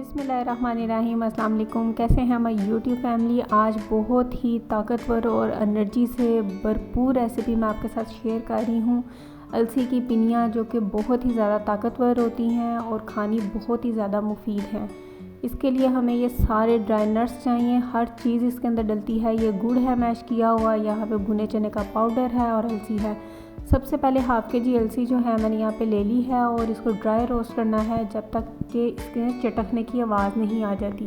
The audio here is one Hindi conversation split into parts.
बिस्मिल्लाहिर्रहमानिर्रहीम। अस्सलाम वालेकुम। कैसे हैं हमारी यूट्यूब फैमिली। आज बहुत ही ताकतवर और एनर्जी से भरपूर रेसिपी मैं आपके साथ शेयर कर रही हूँ। अलसी की पिनियाँ जो कि बहुत ही ज़्यादा ताकतवर होती हैं और खानी बहुत ही ज़्यादा मुफीद हैं। इसके लिए हमें ये सारे ड्राई नट्स चाहिए, हर चीज़ इसके अंदर डलती है। ये गुड़ है मैश किया हुआ, यहाँ पे भुने चने का पाउडर है और अलसी है। सबसे पहले हाफ़ के जी अलसी जो है मैंने यहाँ पे ले ली है और इसको ड्राई रोस्ट करना है जब तक कि इसके चटकने की आवाज़ नहीं आ जाती।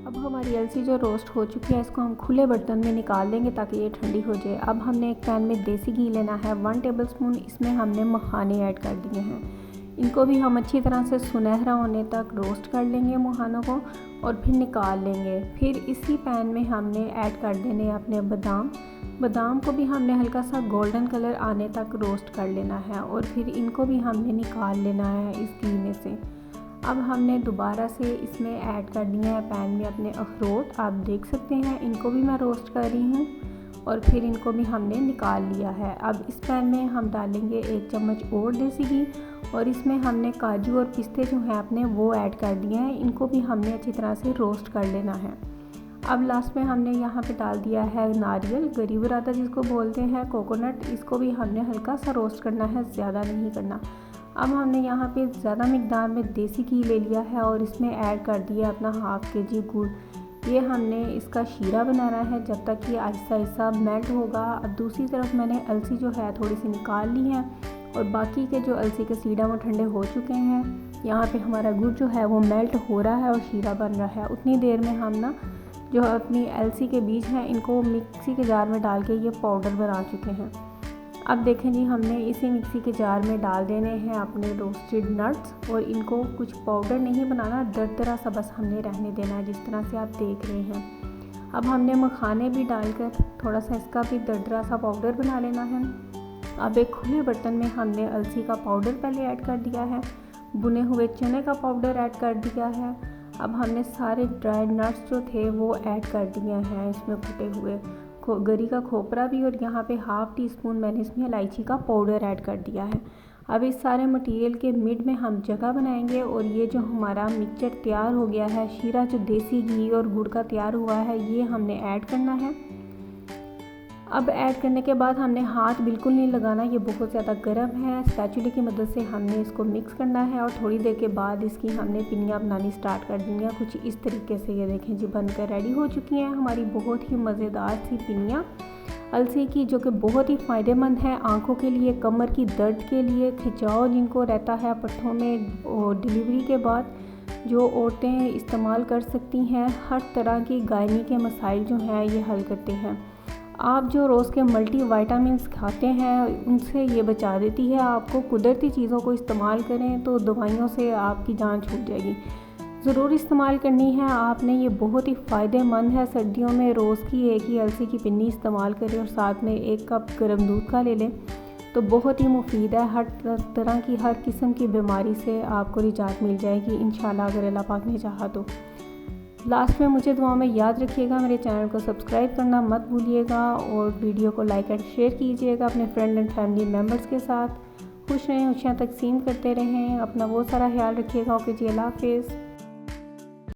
अब हमारी अलसी जो रोस्ट हो चुकी है इसको हम खुले बर्तन में निकाल लेंगे ताकि ये ठंडी हो जाए। अब हमने एक पैन में देसी घी लेना है 1 टेबलस्पून। इसमें हमने मखाने ऐड कर दिए हैं। इनको भी हम अच्छी तरह से सुनहरा होने तक रोस्ट कर लेंगे मखानों को और फिर निकाल लेंगे। फिर इसी पैन में हमने ऐड कर देने अपने बादाम को भी हमने हल्का सा गोल्डन कलर आने तक रोस्ट कर लेना है और फिर इनको भी हमने निकाल लेना है इस घी में से। अब हमने दोबारा से इसमें ऐड कर दिया है पैन में अपने अखरोट। आप देख सकते हैं इनको भी मैं रोस्ट कर रही हूँ और फिर इनको भी हमने निकाल लिया है। अब इस पैन में हम डालेंगे 1 चम्मच और देसी घी और इसमें हमने काजू और पिस्ते जो हैं अपने वो ऐड कर दिए हैं। इनको भी हमने अच्छी तरह से रोस्ट कर लेना है। अब लास्ट में हमने यहाँ पे डाल दिया है नारियल, गरीब बरादा जिसको बोलते हैं, कोकोनट। इसको भी हमने हल्का सा रोस्ट करना है, ज़्यादा नहीं करना। अब हमने यहाँ पे ज़्यादा मिकदार में देसी घी ले लिया है और इसमें ऐड कर दिया अपना हाफ़ के जी गुड़। ये हमने इसका शीरा बनाना है जब तक ये आहिस्ता आहिस्ता मेल्ट होगा। अब दूसरी तरफ मैंने अलसी जो है थोड़ी सी निकाल ली है और बाकी के जो अलसी के सीडा वो ठंडे हो चुके हैं। यहाँ पे हमारा गुड़ जो है वो मेल्ट हो रहा है और शीरा बन रहा है। उतनी देर में हम ना जो अपनी अलसी के बीज हैं इनको मिक्सी के जार में डाल के ये पाउडर बना चुके हैं। अब देखें जी, हमने इसी मिक्सी के जार में डाल देने हैं अपने रोस्टेड नट्स और इनको कुछ पाउडर नहीं बनाना, दरदरा सा बस हमने रहने देना है जिस तरह से आप देख रहे हैं। अब हमने मखाने भी डालकर थोड़ा सा इसका भी दरदरा सा पाउडर बना लेना है। अब एक खुले बर्तन में हमने अलसी का पाउडर पहले ऐड कर दिया है, भुने हुए चने का पाउडर ऐड कर दिया है। अब हमने सारे ड्राई नट्स जो थे वो ऐड कर दिए हैं इसमें, कुटे हुए गरी का खोपरा भी, और यहाँ पे हाफ़ टी स्पून मैंने इसमें इलायची का पाउडर ऐड कर दिया है। अब इस सारे मटेरियल के मिड में हम जगह बनाएंगे और ये जो हमारा मिक्सचर तैयार हो गया है, शीरा जो देसी घी और गुड़ का तैयार हुआ है, ये हमने ऐड करना है। अब ऐड करने के बाद हमने हाथ बिल्कुल नहीं लगाना, ये बहुत ज़्यादा गर्म है। स्पैचुले की मदद से हमने इसको मिक्स करना है और थोड़ी देर के बाद इसकी हमने पिनियाँ बनानी स्टार्ट कर दी हैं कुछ इस तरीके से। ये देखें जी, बनकर रेडी हो चुकी हैं हमारी बहुत ही मज़ेदार सी पिनियाँ अलसी की, जो कि बहुत ही फ़ायदेमंद है आँखों के लिए, कमर की दर्द के लिए, खिंचाव जिनको रहता है पट्ठों में और डिलीवरी के बाद जो औरतें इस्तेमाल कर सकती हैं। हर तरह की गायनी के मसाइल जो हैं ये हल करते हैं। आप जो रोज़ के मल्टी विटामिन्स खाते हैं उनसे ये बचा देती है आपको। कुदरती चीज़ों को इस्तेमाल करें तो दवाइयों से आपकी जान छूट जाएगी। ज़रूर इस्तेमाल करनी है आपने, ये बहुत ही फ़ायदेमंद है। सर्दियों में रोज़ की एक ही अलसी की पिन्नी इस्तेमाल करें और साथ में 1 कप गर्म दूध का ले लें तो बहुत ही मुफीद है। हर तरह की, हर किस्म की बीमारी से आपको निजात मिल जाएगी इंशाल्लाह, अगर अल्लाह पाक ने चाहा तो। लास्ट में मुझे दुआ में याद रखिएगा, मेरे चैनल को सब्सक्राइब करना मत भूलिएगा और वीडियो को लाइक एंड शेयर कीजिएगा अपने फ्रेंड एंड फैमिली मेम्बर्स के साथ। खुश रहें, खुशियाँ तकसीम करते रहें, अपना बहुत सारा ख्याल रखिएगा। ओके जी, अल्लाह हाफ़िज़।